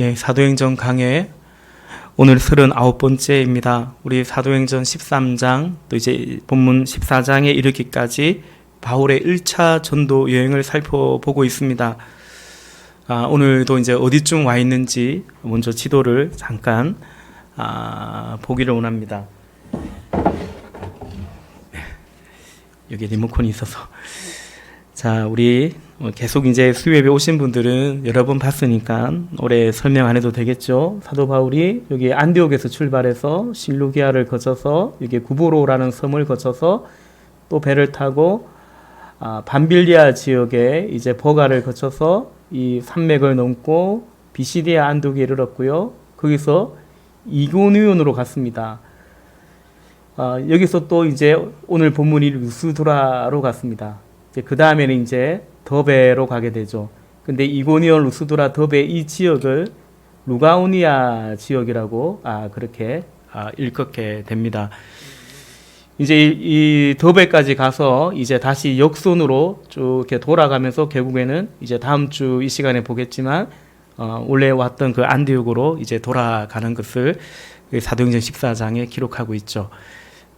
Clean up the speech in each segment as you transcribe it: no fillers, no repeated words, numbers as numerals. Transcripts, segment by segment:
예, 사도행전 강해 오늘 39번째입니다. 우리 사도행전 13장 또 이제 본문 14장에 이르기까지 바울의 1차 전도 여행을 살펴보고 있습니다. 오늘도 이제 어디쯤 와 있는지 먼저 지도를 잠깐 보기를 원합니다. 여기 리모컨이 있어서. 자, 우리 계속 이제 수요예배 오신 분들은 여러 번 봤으니까 오래 설명 안 해도 되겠죠. 사도 바울이 여기 안디옥에서 출발해서 실루기아를 거쳐서 여기 구브로라는 섬을 거쳐서 또 배를 타고 밤빌리아 지역에 이제 버가를 거쳐서 이 산맥을 넘고 비시디아 안디옥에 이르렀고요. 거기서 이고니온으로 갔습니다. 여기서 또 이제 오늘 본문이 루스드라로 갔습니다. 그 다음에는 이제 더베로 가게 되죠. 근데 이고니온, 루스드라, 더베 이 지역을 루가오니아 지역이라고 그렇게 일컫게 됩니다. 이제 이 더베까지 가서 이제 다시 역선으로 쭉 이렇게 돌아가면서 결국에는 이제 다음 주 이 시간에 보겠지만 원래 왔던 그 안디옥으로 이제 돌아가는 것을 사도행전 14장에 기록하고 있죠.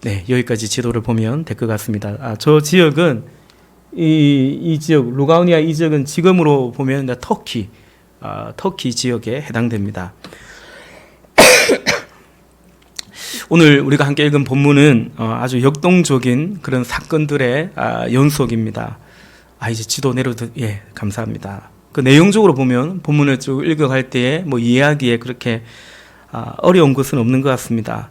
네, 여기까지 지도를 보면 될 것 같습니다. 저 지역은 이 지역, 루가오니아 이 지역은 지금으로 보면 터키 지역에 해당됩니다. 오늘 우리가 함께 읽은 본문은 아주 역동적인 그런 사건들의 연속입니다. 이제 지도 내려도, 예, 감사합니다. 그 내용적으로 보면 본문을 쭉 읽어갈 때에 뭐 이해하기에 그렇게 어려운 것은 없는 것 같습니다.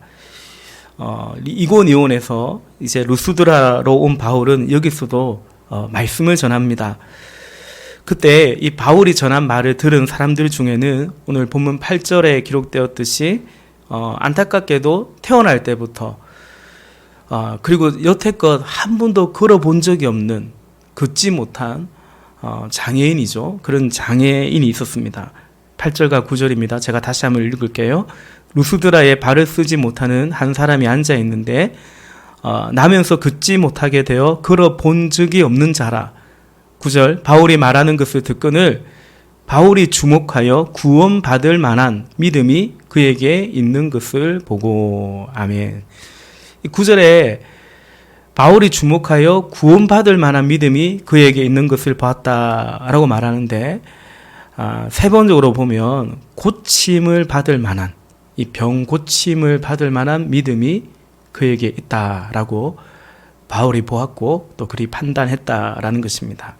이고니온에서 이제 루스드라로 온 바울은 여기서도 말씀을 전합니다. 그때 이 바울이 전한 말을 들은 사람들 중에는 오늘 본문 8절에 기록되었듯이 안타깝게도 태어날 때부터 그리고 여태껏 한 번도 걸어본 적이 없는 걷지 못한 장애인이죠. 그런 장애인이 있었습니다. 8절과 9절입니다. 제가 다시 한번 읽을게요. 루스드라에 발을 쓰지 못하는 한 사람이 앉아 있는데 나면서 걷지 못하게 되어 걸어본 적이 없는 자라. 9절 바울이 말하는 것을 듣거늘 바울이 주목하여 구원받을 만한 믿음이 그에게 있는 것을 보고. 아멘. 9절에 바울이 주목하여 구원받을 만한 믿음이 그에게 있는 것을 보았다라고 말하는데 세 번적으로 보면 고침을 받을 만한, 이 병 고침을 받을 만한 믿음이 그에게 있다라고 바울이 보았고 또 그리 판단했다라는 것입니다.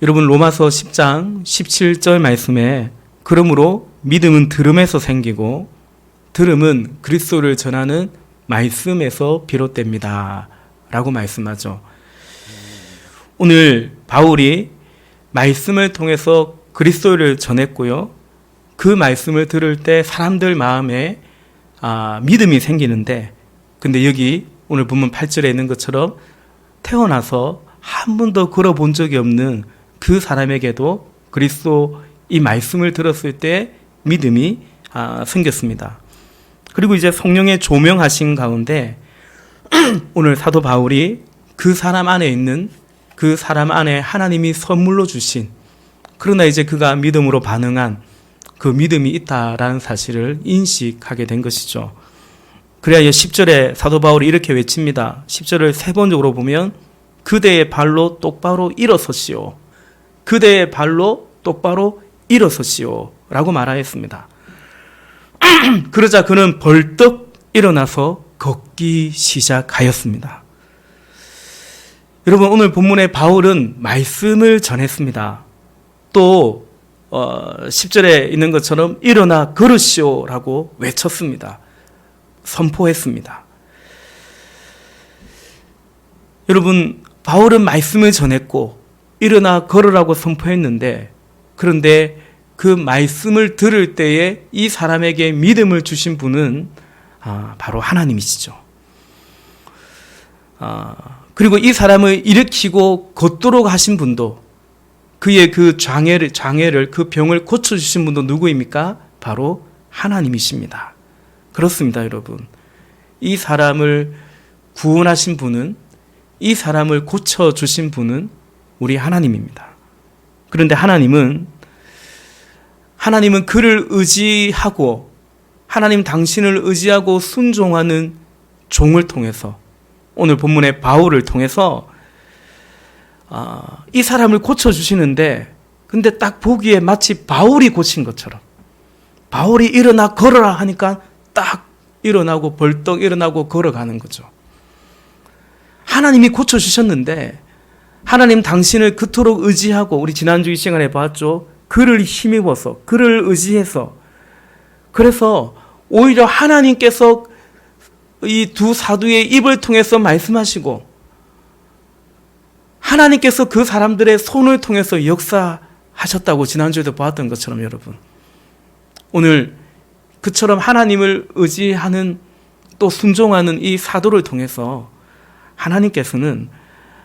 여러분, 로마서 10장 17절 말씀에 그러므로 믿음은 들음에서 생기고 들음은 그리스도를 전하는 말씀에서 비롯됩니다 라고 말씀하죠. 오늘 바울이 말씀을 통해서 그리스도를 전했고요. 그 말씀을 들을 때 사람들 마음에 믿음이 생기는데, 근데 여기 오늘 본문 8절에 있는 것처럼 태어나서 한 번도 걸어본 적이 없는 그 사람에게도 그리스도 이 말씀을 들었을 때 믿음이 생겼습니다. 그리고 이제 성령의 조명하신 가운데 오늘 사도 바울이 그 사람 안에 있는, 그 사람 안에 하나님이 선물로 주신, 그러나 이제 그가 믿음으로 반응한 그 믿음이 있다라는 사실을 인식하게 된 것이죠. 그래야 10절에 사도 바울이 이렇게 외칩니다. 10절을 세 번적으로 보면 그대의 발로 똑바로 일어서시오. 그대의 발로 똑바로 일어서시오 라고 말하였습니다. 그러자 그는 벌떡 일어나서 걷기 시작하였습니다. 여러분, 오늘 본문의 바울은 말씀을 전했습니다. 또 10절에 있는 것처럼 일어나 걸으시오 라고 외쳤습니다. 선포했습니다. 여러분, 바울은 말씀을 전했고 일어나 걸으라고 선포했는데, 그런데 그 말씀을 들을 때에 이 사람에게 믿음을 주신 분은 바로 하나님이시죠. 그리고 이 사람을 일으키고 걷도록 하신 분도, 그의 그 장애를 그 병을 고쳐주신 분도 누구입니까? 바로 하나님이십니다. 그렇습니다, 여러분. 이 사람을 구원하신 분은, 이 사람을 고쳐주신 분은 우리 하나님입니다. 그런데 하나님은 하나님은 그를 의지하고 하나님 당신을 의지하고 순종하는 종을 통해서 오늘 본문의 바울을 통해서 이 사람을 고쳐주시는데 근데 딱 보기에 마치 바울이 고친 것처럼 바울이 일어나 걸어라 하니까 딱 일어나고 벌떡 일어나고 걸어가는 거죠. 하나님이 고쳐주셨는데 하나님 당신을 그토록 의지하고 우리 지난주 이 시간에 봤죠. 그를 힘입어서 그를 의지해서 그래서 오히려 하나님께서 이 두 사도의 입을 통해서 말씀하시고 하나님께서 그 사람들의 손을 통해서 역사하셨다고 지난주에도 보았던 것처럼 여러분 오늘 그처럼 하나님을 의지하는 또 순종하는 이 사도를 통해서 하나님께서는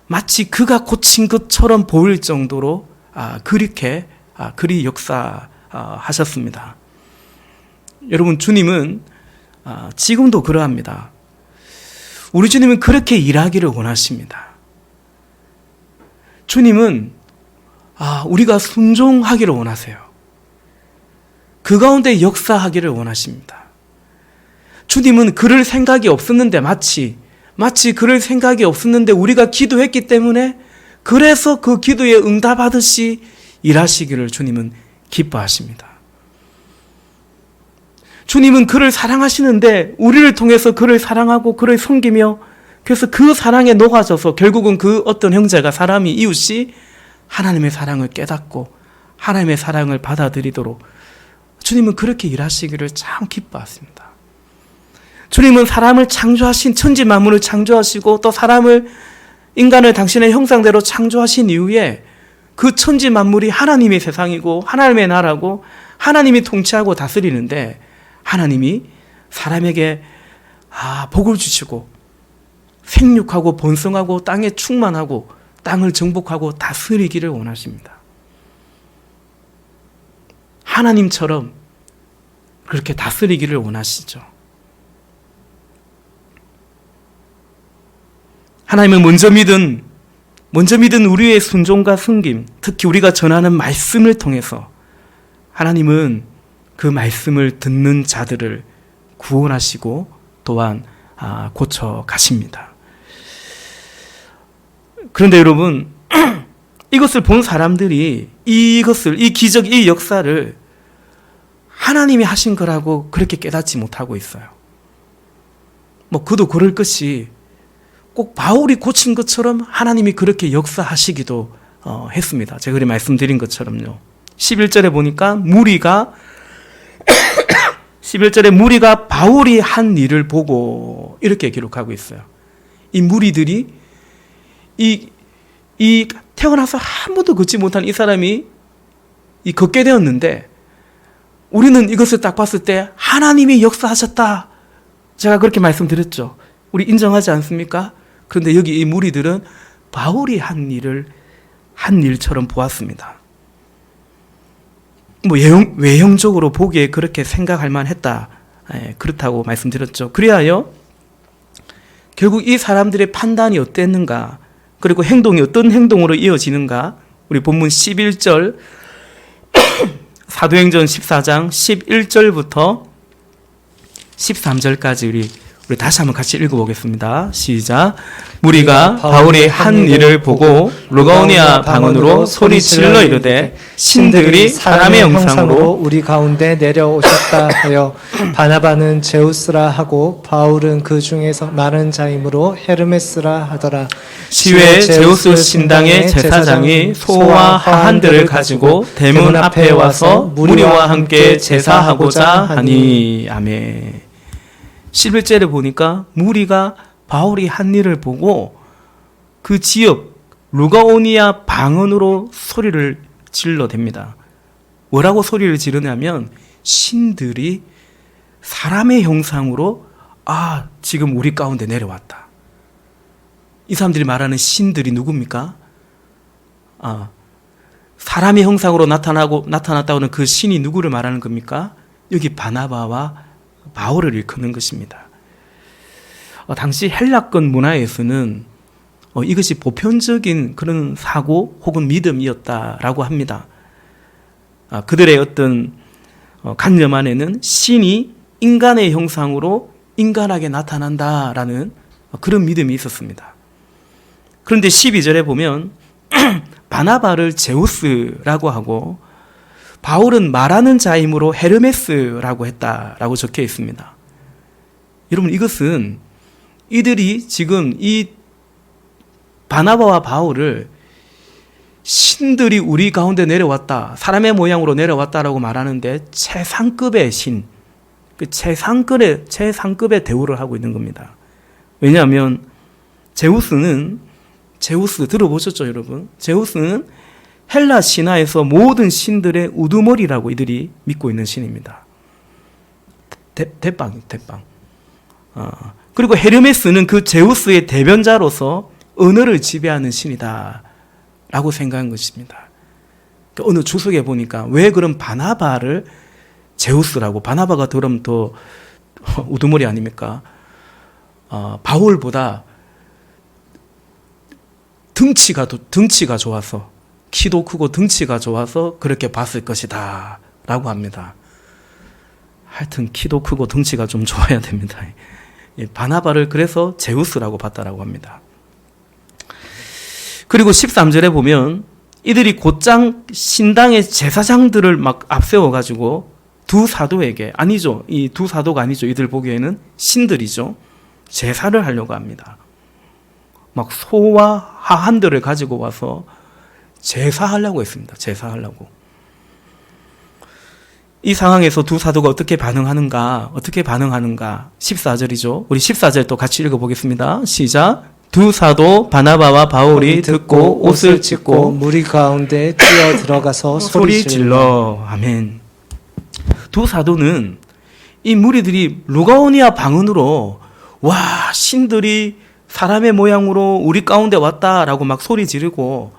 마치 그가 고친 것처럼 보일 정도로 그리 역사하셨습니다. 여러분 주님은 지금도 그러합니다. 우리 주님은 그렇게 일하기를 원하십니다. 주님은 우리가 순종하기를 원하세요. 그 가운데 역사하기를 원하십니다. 주님은 그럴 생각이 없었는데 마치 그럴 생각이 없었는데 우리가 기도했기 때문에 그래서 그 기도에 응답하듯이 일하시기를 주님은 기뻐하십니다. 주님은 그를 사랑하시는데 우리를 통해서 그를 사랑하고 그를 섬기며 그래서 그 사랑에 녹아져서 결국은 그 어떤 형제가 사람이 이웃이 하나님의 사랑을 깨닫고 하나님의 사랑을 받아들이도록 주님은 그렇게 일하시기를 참 기뻐하십니다. 주님은 사람을 창조하신 천지 만물을 창조하시고 또 인간을 당신의 형상대로 창조하신 이후에 그 천지 만물이 하나님의 세상이고 하나님의 나라고 하나님이 통치하고 다스리는데 하나님이 사람에게 복을 주시고 생육하고 번성하고 땅에 충만하고 땅을 정복하고 다스리기를 원하십니다. 하나님처럼 그렇게 다스리기를 원하시죠. 하나님은 먼저 믿은 우리의 순종과 섬김, 특히 우리가 전하는 말씀을 통해서 하나님은 그 말씀을 듣는 자들을 구원하시고 또한 고쳐 가십니다. 그런데 여러분, 이것을 본 사람들이 이 기적, 이 역사를 하나님이 하신 거라고 그렇게 깨닫지 못하고 있어요. 그도 그럴 것이 꼭 바울이 고친 것처럼 하나님이 그렇게 역사하시기도 했습니다. 제가 그리 말씀드린 것처럼요. 11절에 보니까 무리가 바울이 한 일을 보고 이렇게 기록하고 있어요. 이 무리들이 이 태어나서 한 번도 걷지 못한 이 사람이 걷게 되었는데 우리는 이것을 딱 봤을 때 하나님이 역사하셨다. 제가 그렇게 말씀드렸죠. 우리 인정하지 않습니까? 그런데 여기 이 무리들은 바울이 한 일처럼 보았습니다. 외형적으로 보기에 그렇게 생각할 만했다. 그렇다고 말씀드렸죠. 그리하여 결국 이 사람들의 판단이 어땠는가, 그리고 행동이 어떤 행동으로 이어지는가, 우리 본문 11절 사도행전 14장 11절부터 13절까지 우리 다시 한번 같이 읽어보겠습니다. 시작. 무리가 바울이 한 일을 보고 루가오니아 방언으로 소리 질러 이르되 신들이 사람의 형상으로 우리 가운데 내려오셨다 하여 바나바는 제우스라 하고 바울은 그 중에서 많은 자이므로 헤르메스라 하더라. 시외 제우스 신당의 제사장이 소와 화한들을 가지고 대문 앞에 와서 무리와 함께 제사하고자 하니. 아멘. 11절에 보니까 무리가 바울이 한 일을 보고 그 지역 루가오니아 방언으로 소리를 질러댑니다. 뭐라고 소리를 지르냐면 신들이 사람의 형상으로 지금 우리 가운데 내려왔다. 이 사람들이 말하는 신들이 누굽니까? 사람의 형상으로 나타났다고는 그 신이 누구를 말하는 겁니까? 여기 바나바와 바울을 일컫는 것입니다. 당시 헬라권 문화에서는 이것이 보편적인 그런 사고 혹은 믿음이었다라고 합니다. 그들의 어떤 관념 안에는 신이 인간의 형상으로 인간에게 나타난다라는 그런 믿음이 있었습니다. 그런데 12절에 보면 바나바를 제우스라고 하고 바울은 말하는 자이므로 헤르메스라고 했다라고 적혀 있습니다. 여러분, 이것은 이들이 지금 이 바나바와 바울을 신들이 우리 가운데 내려왔다, 사람의 모양으로 내려왔다라고 말하는데 최상급의 신, 그 최상급의 대우를 하고 있는 겁니다. 왜냐하면 제우스 들어보셨죠, 여러분? 제우스는 헬라 신화에서 모든 신들의 우두머리라고 이들이 믿고 있는 신입니다. 대빵. 그리고 헤르메스는 그 제우스의 대변자로서 언어를 지배하는 신이다 라고 생각한 것입니다. 어느 주석에 보니까 왜 그럼 바나바를 제우스라고, 바나바가 그럼 더 우두머리 아닙니까? 바울보다 등치가 좋아서, 키도 크고 등치가 좋아서 그렇게 봤을 것이다 라고 합니다. 하여튼 키도 크고 등치가 좀 좋아야 됩니다. 바나바를 그래서 제우스라고 봤다라고 합니다. 그리고 13절에 보면 이들이 곧장 신당의 제사장들을 막 앞세워가지고 두 사도에게, 아니죠, 이 두 사도가 아니죠, 이들 보기에는 신들이죠, 제사를 하려고 합니다. 막 소와 하한들을 가지고 와서 제사하려고 했습니다. 제사하려고. 이 상황에서 두 사도가 어떻게 반응하는가? 14절이죠. 우리 14절 또 같이 읽어보겠습니다. 시작. 두 사도 바나바와 바울이 듣고 옷을 찢고 무리 가운데 뛰어 들어가서 소리 질러. 아멘. 두 사도는 이 무리들이 루가오니아 방언으로 와, 신들이 사람의 모양으로 우리 가운데 왔다라고 막 소리 지르고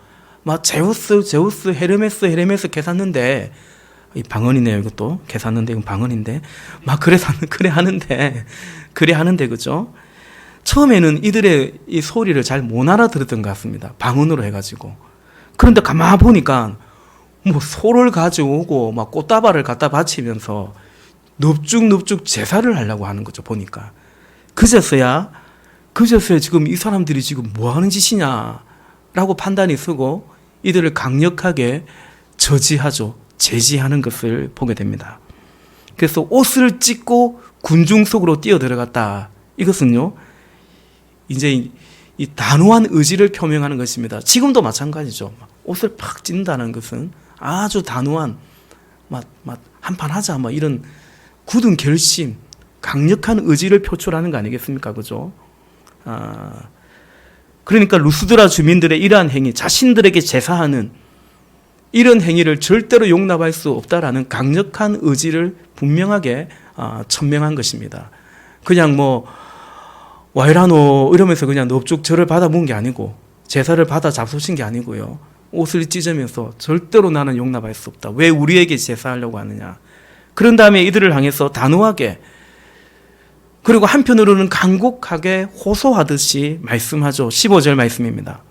막 제우스 헤르메스 계산는데, 이 방언이네요. 이것도 계산는데 이건 방언인데 막 그래 하는데 그죠? 처음에는 이들의 이 소리를 잘 못 알아들었던 것 같습니다. 방언으로 해가지고. 그런데 가만 보니까 뭐 소를 가져오고 막 꽃다발을 갖다 바치면서 넙죽넙죽 제사를 하려고 하는 거죠. 보니까 그제서야 지금 이 사람들이 지금 뭐 하는 짓이냐라고 판단이 서고 이들을 강력하게 저지하죠. 제지하는 것을 보게 됩니다. 그래서 옷을 찢고 군중 속으로 뛰어 들어갔다. 이것은요, 이제 이 단호한 의지를 표명하는 것입니다. 지금도 마찬가지죠. 옷을 팍 찢는다는 것은 아주 단호한, 한판 하자, 이런 굳은 결심, 강력한 의지를 표출하는 거 아니겠습니까? 그죠? 그러니까 루스드라 주민들의 이러한 행위, 자신들에게 제사하는 이런 행위를 절대로 용납할 수 없다라는 강력한 의지를 분명하게 천명한 것입니다. 그냥 와이라노 이러면서 그냥 넙죽 절을 받아 본 게 아니고 제사를 받아 잡수신 게 아니고요. 옷을 찢으면서 절대로 나는 용납할 수 없다. 왜 우리에게 제사하려고 하느냐. 그런 다음에 이들을 향해서 단호하게, 그리고 한편으로는 간곡하게 호소하듯이 말씀하죠. 15절 말씀입니다.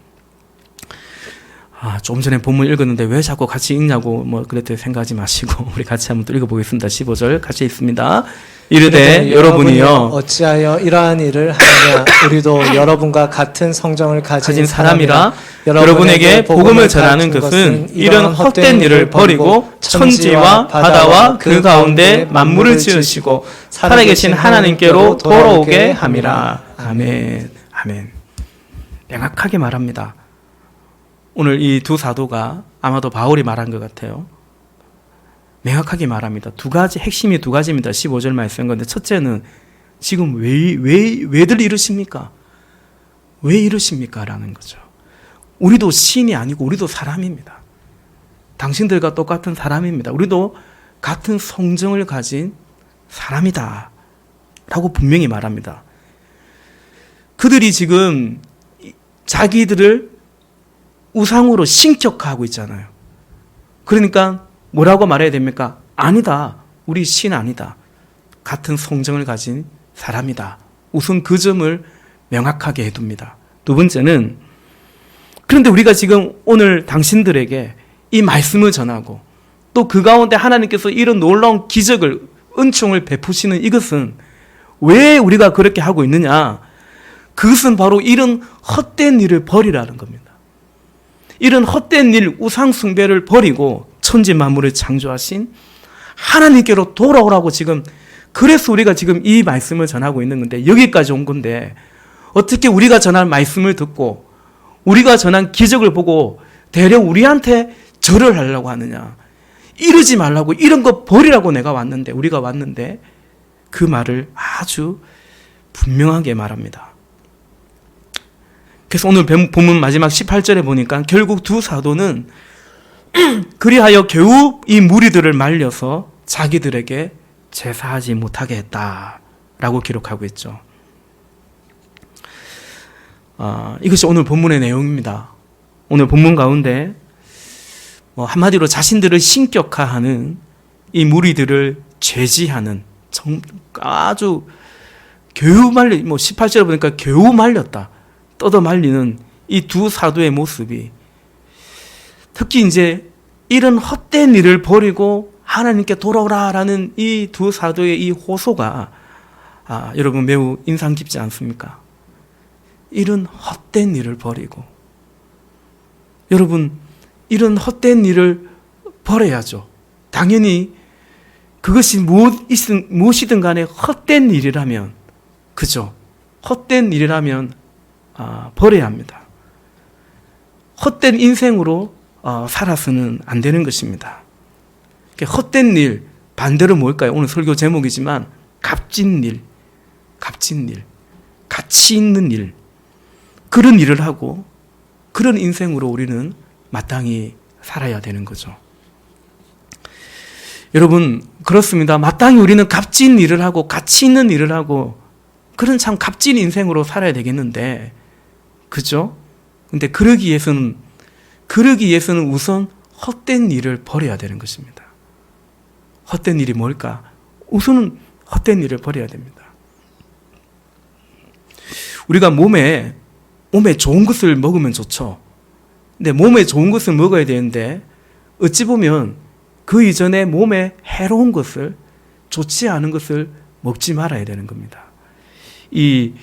좀 전에 본문 읽었는데 왜 자꾸 같이 읽냐고 그랬더니 생각하지 마시고 우리 같이 한번 또 읽어보겠습니다. 15절 같이 읽습니다. 이르되 여러분이여 어찌하여 이러한 일을 하느냐. 우리도 여러분과 같은 성정을 가진 사람이라 여러분에게 복음을 전하는 것은 이런 헛된 일을 버리고 천지와 바다와 그 가운데 만물을 지으시고 살아계신 하나님께로 돌아오게 함이라. 아멘. 아멘. 명확하게 말합니다. 오늘 이 두 사도가 아마도 바울이 말한 것 같아요. 명확하게 말합니다. 핵심이 두 가지입니다. 15절 말씀인 건데, 첫째는 지금 왜들 이러십니까? 왜 이러십니까? 라는 거죠. 우리도 신이 아니고 우리도 사람입니다. 당신들과 똑같은 사람입니다. 우리도 같은 성정을 가진 사람이다 라고 분명히 말합니다. 그들이 지금 자기들을 우상으로 신격화하고 있잖아요. 그러니까 뭐라고 말해야 됩니까? 아니다. 우리 신 아니다. 같은 성정을 가진 사람이다. 우선 그 점을 명확하게 해둡니다. 두 번째는, 그런데 우리가 지금 오늘 당신들에게 이 말씀을 전하고 또 그 가운데 하나님께서 이런 놀라운 기적을, 은총을 베푸시는 이것은 왜 우리가 그렇게 하고 있느냐? 그것은 바로 이런 헛된 일을 버리라는 겁니다. 이런 헛된 일, 우상 숭배를 버리고 천지 만물을 창조하신 하나님께로 돌아오라고 지금, 그래서 우리가 지금 이 말씀을 전하고 있는 건데, 여기까지 온 건데 어떻게 우리가 전한 말씀을 듣고 우리가 전한 기적을 보고 대려 우리한테 절을 하려고 하느냐? 이러지 말라고, 이런 거 버리라고 우리가 왔는데 그 말을 아주 분명하게 말합니다. 그래서 오늘 본문 마지막 18절에 보니까 결국 두 사도는 그리하여 겨우 이 무리들을 말려서 자기들에게 제사하지 못하게 했다라고 기록하고 있죠. 이것이 오늘 본문의 내용입니다. 오늘 본문 가운데 한마디로 자신들을 신격화하는 이 무리들을 제지하는, 아주 겨우 18절에 보니까 겨우 말렸다, 떠더 말리는 이 두 사도의 모습이, 특히 이제 이런 헛된 일을 버리고 하나님께 돌아오라라는 이 두 사도의 이 호소가 여러분 매우 인상 깊지 않습니까? 이런 헛된 일을 버리고, 여러분 이런 헛된 일을 버려야죠. 당연히 그것이 무엇이든 간에 헛된 일이라면, 그죠? 헛된 일이라면 버려야 합니다. 헛된 인생으로 살아서는 안 되는 것입니다. 헛된 일, 반대로 뭘까요? 오늘 설교 제목이지만 값진 일, 가치 있는 일, 그런 일을 하고 그런 인생으로 우리는 마땅히 살아야 되는 거죠. 여러분, 그렇습니다. 마땅히 우리는 값진 일을 하고 가치 있는 일을 하고 그런 참 값진 인생으로 살아야 되겠는데, 그죠? 근데 그러기 위해서는 우선 헛된 일을 버려야 되는 것입니다. 헛된 일이 뭘까? 우선은 헛된 일을 버려야 됩니다. 우리가 몸에 좋은 것을 먹으면 좋죠. 근데 몸에 좋은 것을 먹어야 되는데 어찌 보면 그 이전에 몸에 해로운 것을, 좋지 않은 것을 먹지 말아야 되는 겁니다. 이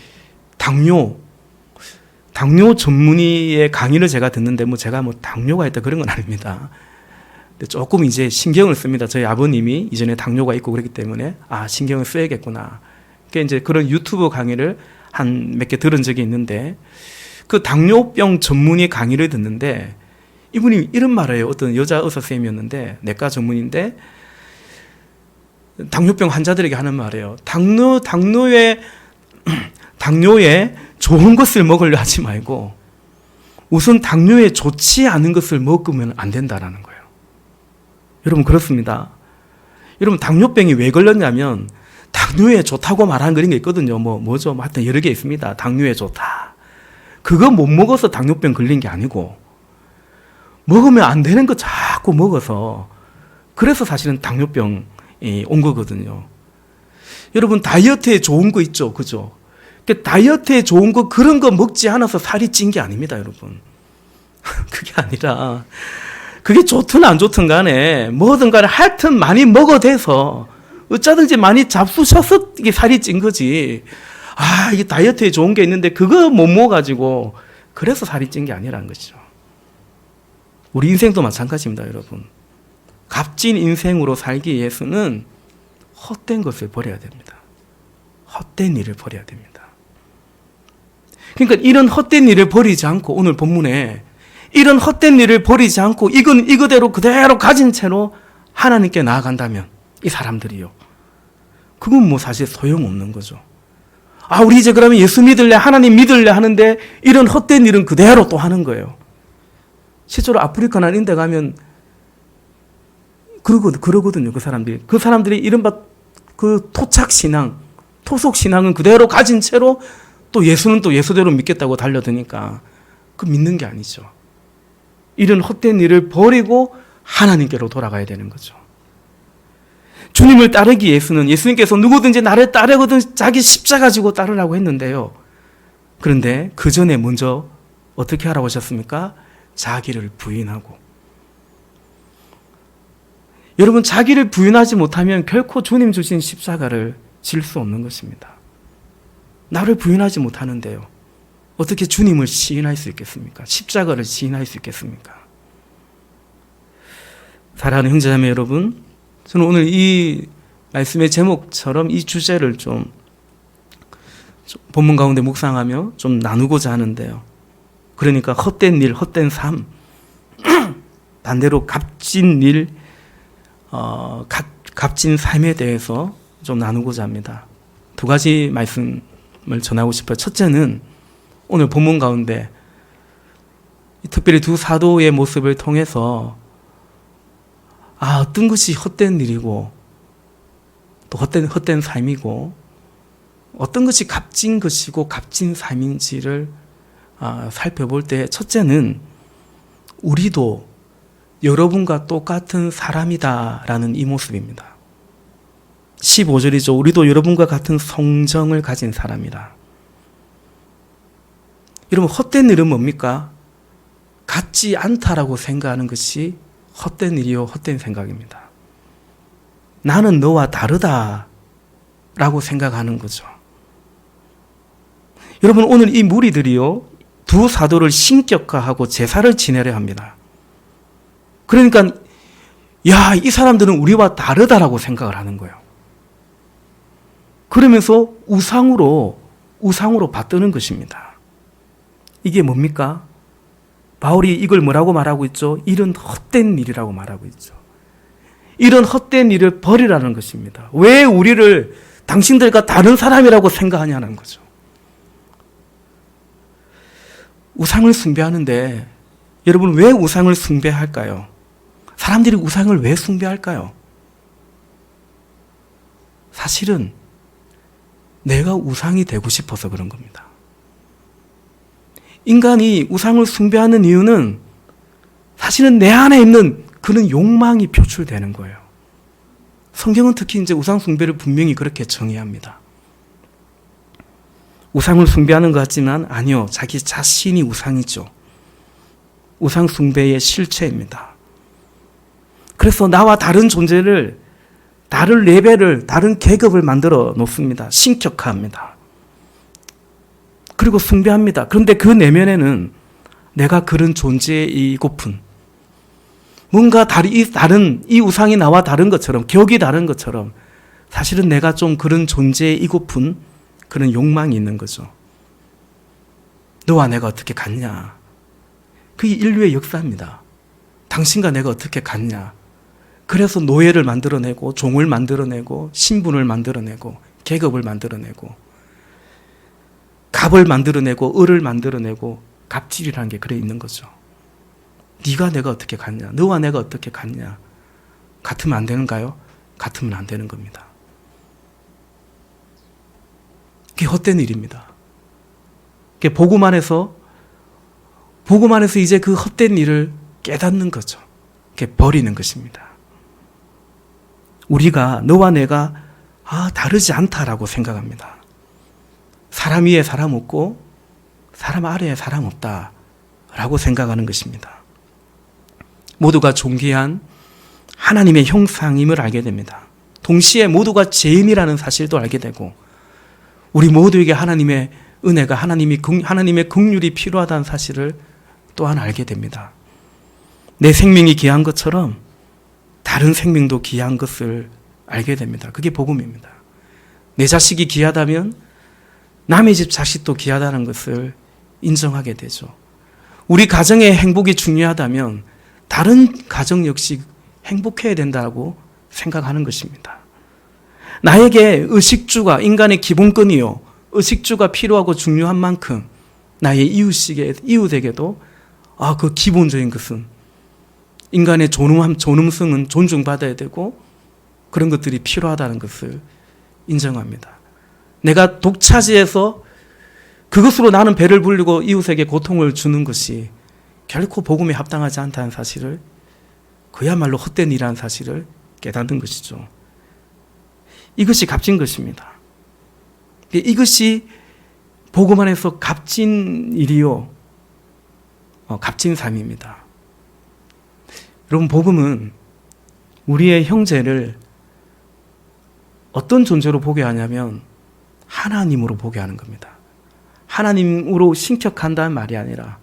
당뇨 전문의의 강의를 제가 듣는데 제가 당뇨가 있다 그런 건 아닙니다. 근데 조금 이제 신경을 씁니다. 저희 아버님이 이전에 당뇨가 있고 그렇기 때문에 신경을 써야겠구나. 그러니까 이제 그런 유튜브 강의를 한 몇 개 들은 적이 있는데, 그 당뇨병 전문의 강의를 듣는데 이분이 이런 말을 해요. 어떤 여자 의사 선생님이었는데, 내과 전문인데 당뇨병 환자들에게 하는 말이에요. 당뇨에 좋은 것을 먹으려 하지 말고 우선 당뇨에 좋지 않은 것을 먹으면 안 된다라는 거예요. 여러분, 그렇습니다. 여러분, 당뇨병이 왜 걸렸냐면 당뇨에 좋다고 말하는 그런 게 있거든요. 뭐죠? 하여튼 여러 개 있습니다. 당뇨에 좋다. 그거 못 먹어서 당뇨병 걸린 게 아니고, 먹으면 안 되는 거 자꾸 먹어서, 그래서 사실은 당뇨병이 온 거거든요. 여러분, 다이어트에 좋은 거 있죠, 그죠? 다이어트에 좋은 거, 그런 거 먹지 않아서 살이 찐 게 아닙니다, 여러분. 그게 아니라, 그게 좋든 안 좋든 간에, 뭐든 간에 하여튼 많이 먹어대서, 어쩌든지 많이 잡수셔서 이게 살이 찐 거지. 이게 다이어트에 좋은 게 있는데 그거 못 먹어가지고 그래서 살이 찐 게 아니라는 것이죠. 우리 인생도 마찬가지입니다, 여러분. 값진 인생으로 살기 위해서는 헛된 것을 버려야 됩니다. 헛된 일을 버려야 됩니다. 그러니까 이런 헛된 일을 버리지 않고, 오늘 본문에 이런 헛된 일을 버리지 않고 이거대로 그대로 가진 채로 하나님께 나아간다면, 이 사람들이요, 그건 사실 소용없는 거죠. 우리 이제 그러면 예수 믿을래, 하나님 믿을래 하는데 이런 헛된 일은 그대로 또 하는 거예요. 실제로 아프리카나 이런 데 가면 그러거든요, 그 사람들이. 그 사람들이 이른바 그 토착신앙, 토속신앙은 그대로 가진 채로 또 예수는 또 예수대로 믿겠다고 달려드니까 그 믿는 게 아니죠. 이런 헛된 일을 버리고 하나님께로 돌아가야 되는 거죠. 주님을 따르기 위해서는, 예수님께서 누구든지 나를 따르거든 자기 십자가 지고 따르라고 했는데요. 그런데 그 전에 먼저 어떻게 하라고 하셨습니까? 자기를 부인하고. 여러분, 자기를 부인하지 못하면 결코 주님 주신 십자가를 질 수 없는 것입니다. 나를 부인하지 못하는데요, 어떻게 주님을 시인할 수 있겠습니까? 십자가를 시인할 수 있겠습니까? 사랑하는 형제자매 여러분, 저는 오늘 이 말씀의 제목처럼 이 주제를 좀 본문 가운데 묵상하며 좀 나누고자 하는데요. 그러니까 헛된 일, 헛된 삶, 반대로 값진 일, 값진 삶에 대해서 좀 나누고자 합니다. 두 가지 말씀을 전하고 싶어요. 첫째는 오늘 본문 가운데 특별히 두 사도의 모습을 통해서 어떤 것이 헛된 일이고 또 헛된 삶이고 어떤 것이 값진 것이고 값진 삶인지를 살펴볼 때, 첫째는 우리도 여러분과 똑같은 사람이다라는 이 모습입니다. 15절이죠. 우리도 여러분과 같은 성정을 가진 사람이다. 여러분, 헛된 일은 뭡니까? 같지 않다라고 생각하는 것이 헛된 일이요, 헛된 생각입니다. 나는 너와 다르다라고 생각하는 거죠. 여러분, 오늘 이 무리들이요, 두 사도를 신격화하고 제사를 지내려 합니다. 그러니까 이 사람들은 우리와 다르다라고 생각을 하는 거예요. 그러면서 우상으로 받드는 것입니다. 이게 뭡니까? 바울이 이걸 뭐라고 말하고 있죠? 이런 헛된 일이라고 말하고 있죠. 이런 헛된 일을 버리라는 것입니다. 왜 우리를 당신들과 다른 사람이라고 생각하냐는 거죠. 우상을 숭배하는데, 여러분, 왜 우상을 숭배할까요? 사람들이 우상을 왜 숭배할까요? 사실은 내가 우상이 되고 싶어서 그런 겁니다. 인간이 우상을 숭배하는 이유는 사실은 내 안에 있는 그런 욕망이 표출되는 거예요. 성경은 특히 이제 우상 숭배를 분명히 그렇게 정의합니다. 우상을 숭배하는 것 같지만 아니요, 자기 자신이 우상이죠. 우상 숭배의 실체입니다. 그래서 나와 다른 존재를, 다른 레벨을, 다른 계급을 만들어 놓습니다. 신격화합니다. 그리고 숭배합니다. 그런데 그 내면에는 내가 그런 존재이고픈, 뭔가 다른 이 우상이 나와 다른 것처럼, 격이 다른 것처럼 사실은 내가 좀 그런 존재이고픈 그런 욕망이 있는 거죠. 너와 내가 어떻게 같냐? 그게 인류의 역사입니다. 당신과 내가 어떻게 같냐? 그래서 노예를 만들어내고, 종을 만들어내고, 신분을 만들어내고, 계급을 만들어내고, 갑을 만들어내고, 을을 만들어내고, 갑질이라는 게 그래 있는 거죠. 네가 내가 어떻게 같냐? 너와 내가 어떻게 같냐? 같으면 안 되는가요? 같으면 안 되는 겁니다. 그게 헛된 일입니다. 그게 복음 안에서 이제 그 헛된 일을 깨닫는 거죠. 그게 버리는 것입니다. 우리가, 너와 내가 다르지 않다라고 생각합니다. 사람 위에 사람 없고 사람 아래에 사람 없다라고 생각하는 것입니다. 모두가 존귀한 하나님의 형상임을 알게 됩니다. 동시에 모두가 죄인이라는 사실도 알게 되고, 우리 모두에게 하나님의 은혜가, 하나님의 긍휼이 필요하다는 사실을 또한 알게 됩니다. 내 생명이 귀한 것처럼 다른 생명도 귀한 것을 알게 됩니다. 그게 복음입니다. 내 자식이 귀하다면 남의 집 자식도 귀하다는 것을 인정하게 되죠. 우리 가정의 행복이 중요하다면 다른 가정 역시 행복해야 된다고 생각하는 것입니다. 나에게 의식주가 인간의 기본권이요, 의식주가 필요하고 중요한 만큼 나의 이웃에게도 그 기본적인 것은, 인간의 존엄성은 존중받아야 되고 그런 것들이 필요하다는 것을 인정합니다. 내가 독차지해서 그것으로 나는 배를 불리고 이웃에게 고통을 주는 것이 결코 복음에 합당하지 않다는 사실을, 그야말로 헛된 일이라는 사실을 깨닫는 것이죠. 이것이 값진 것입니다. 이것이 복음 안에서 값진 일이요, 값진 삶입니다. 여러분, 복음은 우리의 형제를 어떤 존재로 보게 하냐면 하나님으로 보게 하는 겁니다. 하나님으로 신격한다는 말이 아니라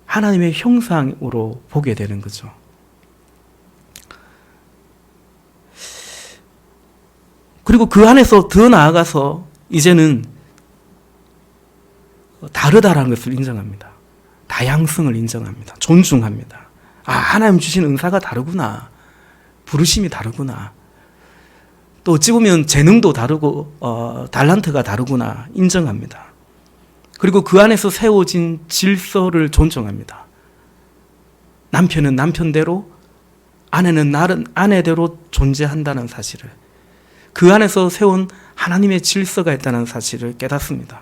하나님의 형상으로 보게 되는 거죠. 그리고 그 안에서 더 나아가서 이제는 다르다라는 것을 인정합니다. 다양성을 인정합니다. 존중합니다. 아, 하나님 주신 은사가 다르구나. 부르심이 다르구나. 또 어찌 보면 재능도 다르고 달란트가 다르구나 인정합니다. 그리고 그 안에서 세워진 질서를 존중합니다. 남편은 남편대로, 아내는 아내대로 존재한다는 사실을, 그 안에서 세운 하나님의 질서가 있다는 사실을 깨닫습니다.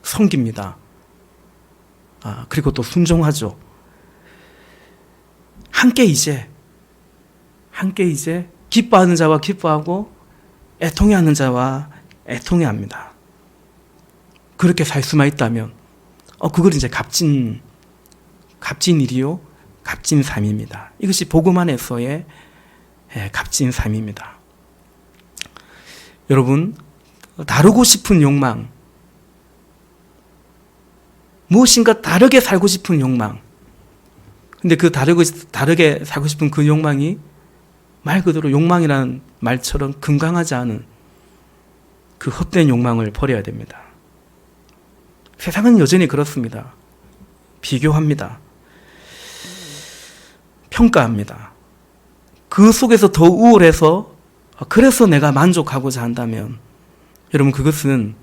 섬깁니다. 그리고 또 순종하죠. 함께 이제 기뻐하는 자와 기뻐하고 애통해하는 자와 애통해합니다. 그렇게 살 수만 있다면 그걸 이제 값진 일이요, 값진 삶입니다. 이것이 복음 안에서의 값진 삶입니다. 여러분, 다르고 싶은 욕망, 무엇인가 다르게 살고 싶은 욕망, 근데 그 다르게 살고 싶은 그 욕망이 말 그대로 욕망이라는 말처럼 건강하지 않은 그 헛된 욕망을 버려야 됩니다. 세상은 여전히 그렇습니다. 비교합니다. 평가합니다. 그 속에서 더 우월해서 그래서 내가 만족하고자 한다면 여러분, 그것은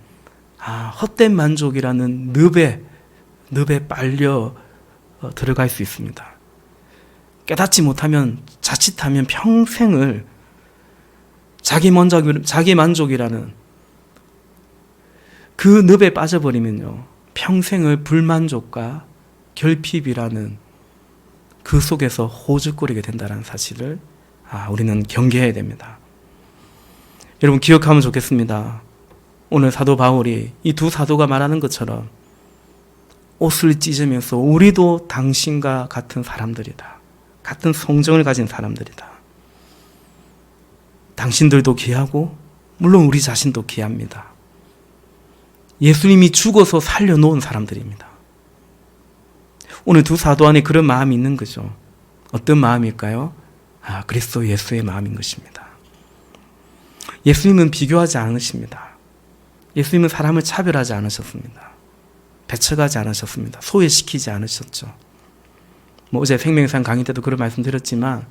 헛된 만족이라는 늪에 빨려 들어갈 수 있습니다. 깨닫지 못하면, 자칫하면 평생을 자기 만족이라는 그 늪에 빠져버리면요, 평생을 불만족과 결핍이라는 그 속에서 호죽거리게 된다는 사실을 우리는 경계해야 됩니다. 여러분, 기억하면 좋겠습니다. 오늘 사도 바울이 이 두 사도가 말하는 것처럼 옷을 찢으면서 우리도 당신과 같은 사람들이다. 같은 성정을 가진 사람들이다. 당신들도 귀하고 물론 우리 자신도 귀합니다. 예수님이 죽어서 살려놓은 사람들입니다. 오늘 두 사도 안에 그런 마음이 있는 거죠. 어떤 마음일까요? 그리스도 예수의 마음인 것입니다. 예수님은 비교하지 않으십니다. 예수님은 사람을 차별하지 않으셨습니다. 배척하지 않으셨습니다. 소외시키지 않으셨죠. 어제 생명상 강의 때도 그런 말씀 드렸지만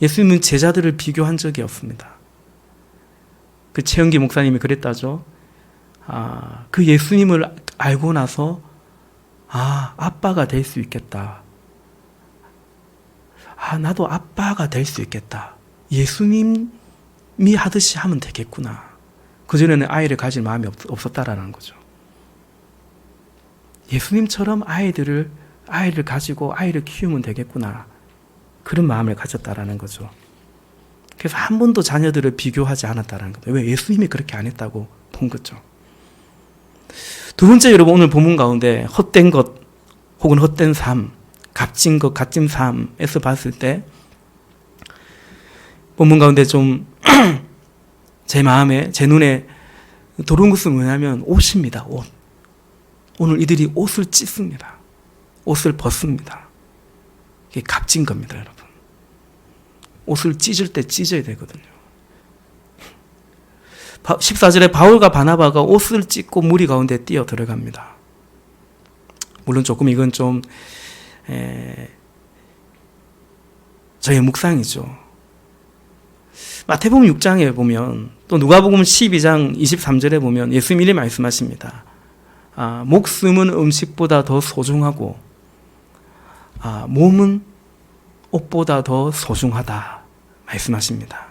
예수님은 제자들을 비교한 적이 없습니다. 그 최영기 목사님이 그랬다죠. 그 예수님을 알고 나서 아빠가 될 수 있겠다. 나도 아빠가 될 수 있겠다. 예수님이 하듯이 하면 되겠구나. 그전에는 아이를 가질 마음이 없었다라는 거죠. 예수님처럼 아이를 가지고 아이를 키우면 되겠구나. 그런 마음을 가졌다라는 거죠. 그래서 한 번도 자녀들을 비교하지 않았다라는 거죠. 왜? 예수님이 그렇게 안 했다고 본 거죠. 두 번째, 여러분, 오늘 본문 가운데 헛된 것 혹은 헛된 삶, 값진 것, 값진 삶에서 봤을 때 본문 가운데 좀 제 마음에, 제 눈에 들어온 것은 뭐냐면 옷입니다. 옷. 오늘 이들이 옷을 찢습니다. 옷을 벗습니다. 이게 값진 겁니다, 여러분. 옷을 찢을 때 찢어야 되거든요. 14절에 바울과 바나바가 옷을 찢고 무리 가운데 뛰어 들어갑니다. 물론 조금 이건 좀 저의 묵상이죠. 마태복음 6장에 보면, 또 누가복음 12장 23절에 보면 예수님이 이렇게 말씀하십니다. 목숨은 음식보다 더 소중하고 몸은 옷보다 더 소중하다 말씀하십니다.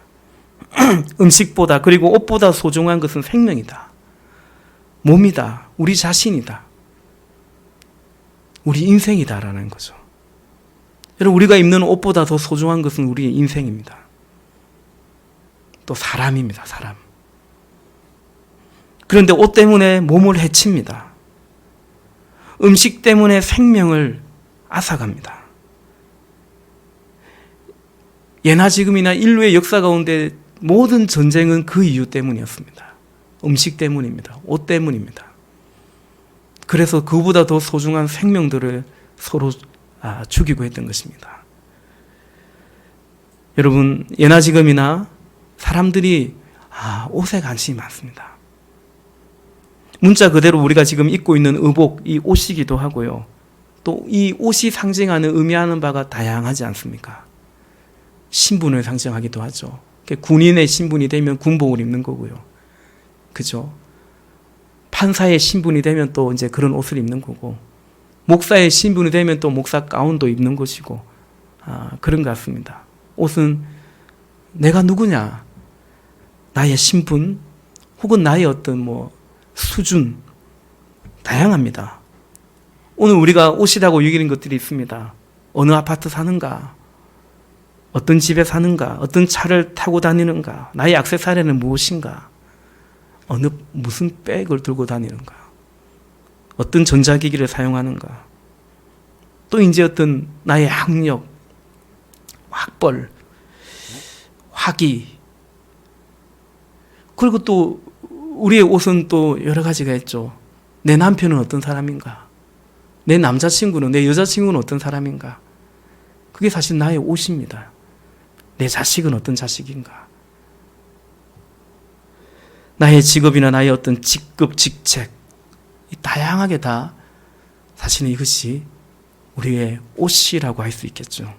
음식보다, 그리고 옷보다 소중한 것은 생명이다. 몸이다. 우리 자신이다. 우리 인생이다라는 거죠. 여러분, 우리가 입는 옷보다 더 소중한 것은 우리의 인생입니다. 또 사람입니다. 사람. 그런데 옷 때문에 몸을 해칩니다. 음식 때문에 생명을 앗아갑니다. 예나 지금이나 인류의 역사 가운데 모든 전쟁은 그 이유 때문이었습니다. 음식 때문입니다. 옷 때문입니다. 그래서 그보다 더 소중한 생명들을 서로 죽이고 했던 것입니다. 여러분, 예나 지금이나 사람들이 옷에 관심이 많습니다. 문자 그대로 우리가 지금 입고 있는 의복, 이 옷이기도 하고요. 또 이 옷이 상징하는 의미하는 바가 다양하지 않습니까? 신분을 상징하기도 하죠. 군인의 신분이 되면 군복을 입는 거고요. 그죠? 판사의 신분이 되면 또 이제 그런 옷을 입는 거고, 목사의 신분이 되면 또 목사 가운도 입는 것이고, 그런 것 같습니다. 옷은 내가 누구냐, 나의 신분, 혹은 나의 어떤 수준, 다양합니다. 오늘 우리가 옷이라고 여기는 것들이 있습니다. 어느 아파트 사는가, 어떤 집에 사는가, 어떤 차를 타고 다니는가, 나의 액세서리는 무엇인가, 무슨 백을 들고 다니는가, 어떤 전자기기를 사용하는가, 또 이제 어떤 나의 학력, 학벌, 학위, 그리고 또 우리의 옷은 또 여러 가지가 있죠. 내 남편은 어떤 사람인가, 내 남자친구는, 내 여자친구는 어떤 사람인가, 그게 사실 나의 옷입니다. 내 자식은 어떤 자식인가, 나의 직업이나 나의 어떤 직급, 직책, 다양하게 다 사실은 이것이 우리의 옷이라고 할 수 있겠죠.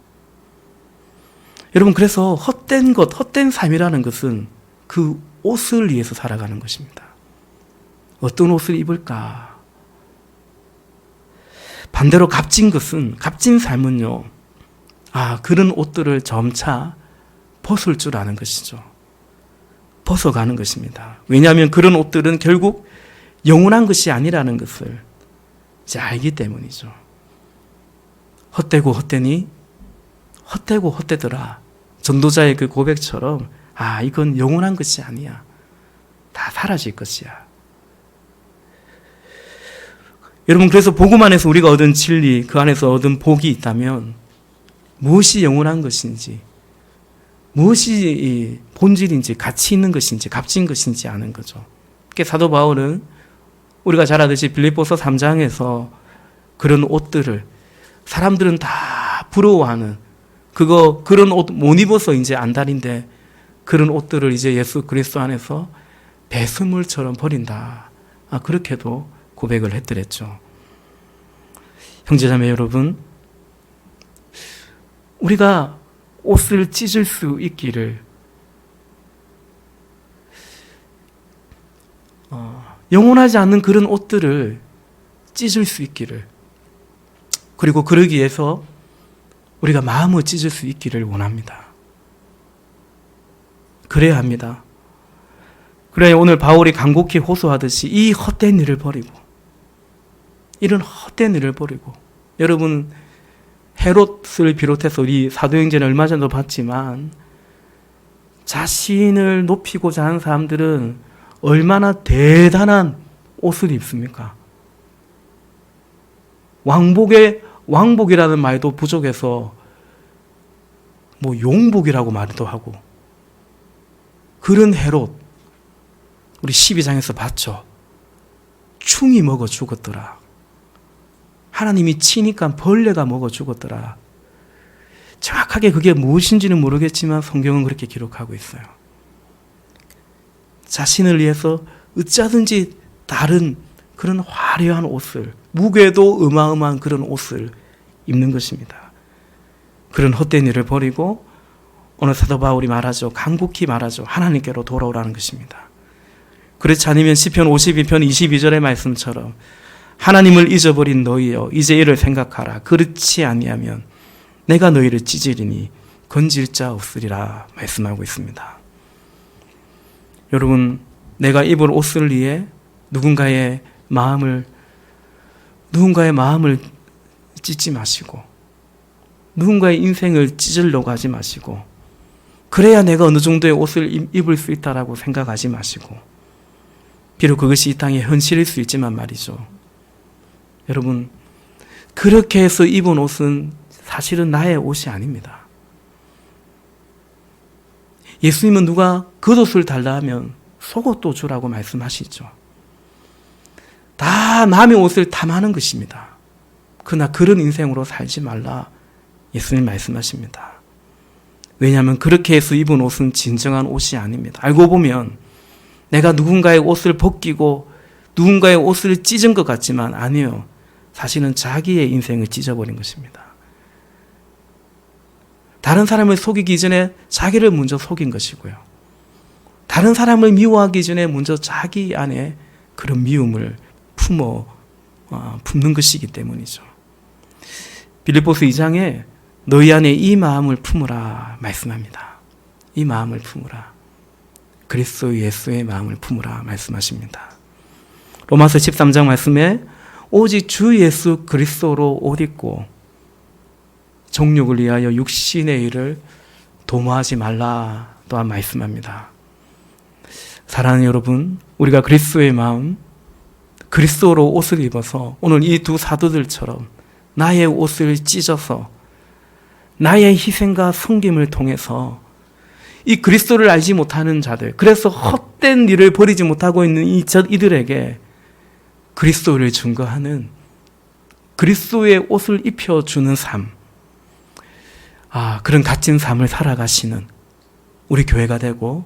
여러분, 그래서 헛된 것, 헛된 삶이라는 것은 그 옷을 위해서 살아가는 것입니다. 어떤 옷을 입을까? 반대로 값진 것은, 값진 삶은요, 그런 옷들을 점차 벗을 줄 아는 것이죠. 벗어가는 것입니다. 왜냐하면 그런 옷들은 결국 영원한 것이 아니라는 것을 이제 알기 때문이죠. 헛되고 헛되니 헛되고 헛되더라. 전도자의 그 고백처럼 이건 영원한 것이 아니야. 다 사라질 것이야. 여러분, 그래서 복음 안에서 우리가 얻은 진리, 그 안에서 얻은 복이 있다면 무엇이 영원한 것인지, 무엇이 본질인지, 가치 있는 것인지, 값진 것인지 아는 거죠. 사도 바울은 우리가 잘 아듯이 빌립보서 3장에서 그런 옷들을 사람들은 다 부러워하는, 그런 옷 못 입어서 이제 안달인데 그런 옷들을 이제 예수 그리스도 안에서 배설물처럼 버린다. 그렇게도 고백을 했더랬죠. 형제자매 여러분, 우리가 옷을 찢을 수 있기를, 영원하지 않는 그런 옷들을 찢을 수 있기를, 그리고 그러기 위해서 우리가 마음을 찢을 수 있기를 원합니다. 그래야 합니다. 그래야 오늘 바울이 간곡히 호소하듯이 이 헛된 일을 버리고, 이런 헛된 일을 버리고, 여러분 헤롯을 비롯해서 우리 사도행전을 얼마 전도 봤지만 자신을 높이고자 하는 사람들은 얼마나 대단한 옷을 입습니까? 왕복이라는 말도 부족해서 용복이라고 말도 하고, 그런 헤롯 우리 12장에서 봤죠. 충이 먹어 죽었더라. 하나님이 치니까 벌레가 먹어 죽었더라. 정확하게 그게 무엇인지는 모르겠지만 성경은 그렇게 기록하고 있어요. 자신을 위해서 어쩌든지 다른 그런 화려한 옷을, 무게도 어마어마한 그런 옷을 입는 것입니다. 그런 헛된 일을 버리고 오늘 사도 바울이 말하죠. 간곡히 말하죠. 하나님께로 돌아오라는 것입니다. 그렇지 않으면 시편 52편 22절의 말씀처럼 하나님을 잊어버린 너희여 이제 이를 생각하라. 그렇지 아니하면 내가 너희를 찢으리니 건질 자 없으리라 말씀하고 있습니다. 여러분, 내가 입을 옷을 위해 누군가의 마음을 찢지 마시고, 누군가의 인생을 찢으려고 하지 마시고, 그래야 내가 어느 정도의 옷을 입을 수 있다라고 생각하지 마시고, 비록 그것이 이 땅의 현실일 수 있지만 말이죠. 여러분, 그렇게 해서 입은 옷은 사실은 나의 옷이 아닙니다. 예수님은 누가 겉옷을 달라 하면 속옷도 주라고 말씀하시죠. 다 남의 옷을 탐하는 것입니다. 그러나 그런 인생으로 살지 말라 예수님 말씀하십니다. 왜냐하면 그렇게 해서 입은 옷은 진정한 옷이 아닙니다. 알고 보면 내가 누군가의 옷을 벗기고 누군가의 옷을 찢은 것 같지만 아니요. 사실은 자기의 인생을 찢어버린 것입니다. 다른 사람을 속이기 전에 자기를 먼저 속인 것이고요. 다른 사람을 미워하기 전에 먼저 자기 안에 그런 미움을 품는 것이기 때문이죠. 빌립보서 2장에 너희 안에 이 마음을 품으라 말씀합니다. 이 마음을 품으라. 그리스도 예수의 마음을 품으라 말씀하십니다. 로마서 13장 말씀에 오직 주 예수 그리스도로 옷 입고 정욕을 위하여 육신의 일을 도모하지 말라 또한 말씀합니다. 사랑하는 여러분, 우리가 그리스도의 마음, 그리스도로 옷을 입어서 오늘 이 두 사도들처럼 나의 옷을 찢어서 나의 희생과 섬김을 통해서 이 그리스도를 알지 못하는 자들, 그래서 헛된 일을 버리지 못하고 있는 이들에게 그리스도를 증거하는 그리스도의 옷을 입혀주는 삶, 그런 값진 삶을 살아가시는 우리 교회가 되고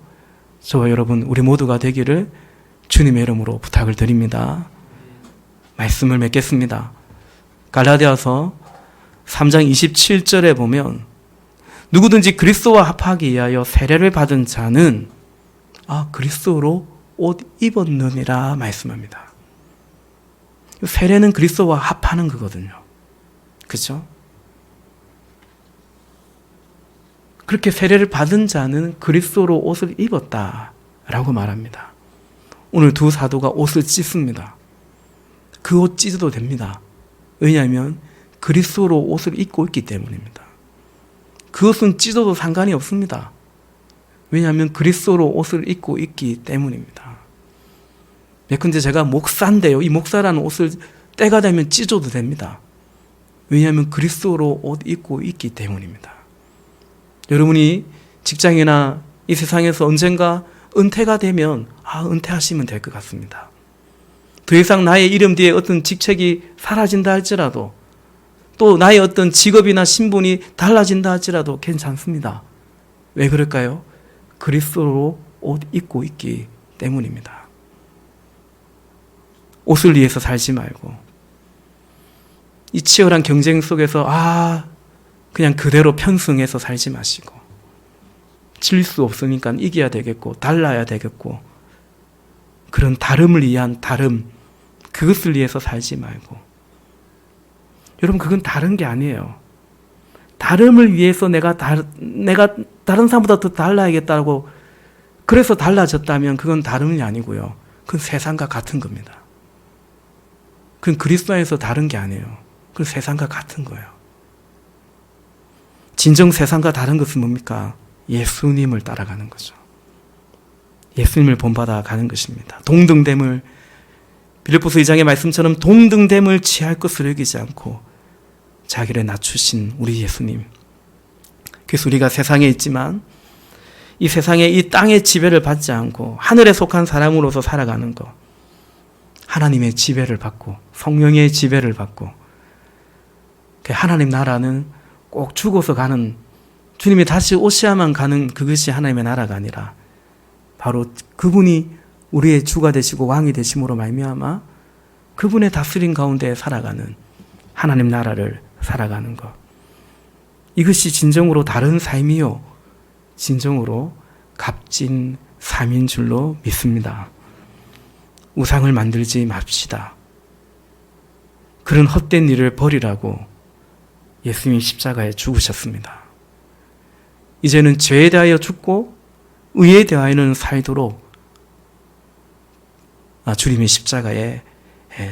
저와 여러분 우리 모두가 되기를 주님의 이름으로 부탁을 드립니다. 말씀을 맺겠습니다. 갈라디아서 3장 27절에 보면 누구든지 그리스도와 합하기 위하여 세례를 받은 자는 그리스도로 옷 입었느니라 말씀합니다. 세례는 그리스도와 합하는 거거든요. 그렇죠? 그렇게 세례를 받은 자는 그리스도로 옷을 입었다라고 말합니다. 오늘 두 사도가 옷을 찢습니다. 그 옷 찢어도 됩니다. 왜냐하면 그리스도로 옷을 입고 있기 때문입니다. 그것은 찢어도 상관이 없습니다. 왜냐하면 그리스도로 옷을 입고 있기 때문입니다. 예컨대 제가 목사인데요. 이 목사라는 옷을 때가 되면 찢어도 됩니다. 왜냐하면 그리스도로 옷 입고 있기 때문입니다. 여러분이 직장이나 이 세상에서 언젠가 은퇴가 되면 은퇴하시면 될 것 같습니다. 더 이상 나의 이름 뒤에 어떤 직책이 사라진다 할지라도 또 나의 어떤 직업이나 신분이 달라진다 할지라도 괜찮습니다. 왜 그럴까요? 그리스도로 옷 입고 있기 때문입니다. 옷을 위해서 살지 말고 이 치열한 경쟁 속에서 그냥 그대로 편승해서 살지 마시고 질 수 없으니까 이겨야 되겠고 달라야 되겠고 그런 다름을 위한 다름, 그것을 위해서 살지 말고 여러분 그건 다른 게 아니에요. 다름을 위해서 내가 다른 사람보다 더 달라야겠다고 그래서 달라졌다면 그건 다름이 아니고요. 그건 세상과 같은 겁니다. 그건 그리스도 안에서 다른 게 아니에요. 그건 세상과 같은 거예요. 진정 세상과 다른 것은 뭡니까? 예수님을 따라가는 거죠. 예수님을 본받아 가는 것입니다. 동등됨을 빌립보서 2장의 말씀처럼 동등됨을 취할 것을 여기지 않고 자기를 낮추신 우리 예수님. 그래서 우리가 세상에 있지만 이 세상에 이 땅의 지배를 받지 않고 하늘에 속한 사람으로서 살아가는 것. 하나님의 지배를 받고 성령의 지배를 받고 하나님 나라는 꼭 죽어서 가는 주님이 다시 오셔야만 가는 그것이 하나님의 나라가 아니라 바로 그분이 우리의 주가 되시고 왕이 되심으로 말미암아 그분의 다스림 가운데 살아가는 하나님 나라를 살아가는 것. 이것이 진정으로 다른 삶이요 진정으로 값진 삶인 줄로 믿습니다. 우상을 만들지 맙시다. 그런 헛된 일을 버리라고 예수님이 십자가에 죽으셨습니다. 이제는 죄에 대하여 죽고 의에 대하여는 살도록 주님이 십자가에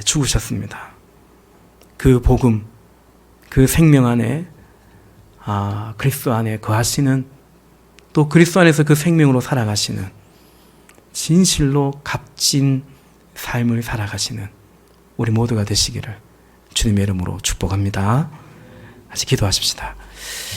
죽으셨습니다. 그 복음, 그 생명 안에 그리스도 안에 거하시는 또 그리스도 안에서 그 생명으로 살아가시는 진실로 값진 삶을 살아가시는 우리 모두가 되시기를 주님의 이름으로 축복합니다. 같이 기도하십시다.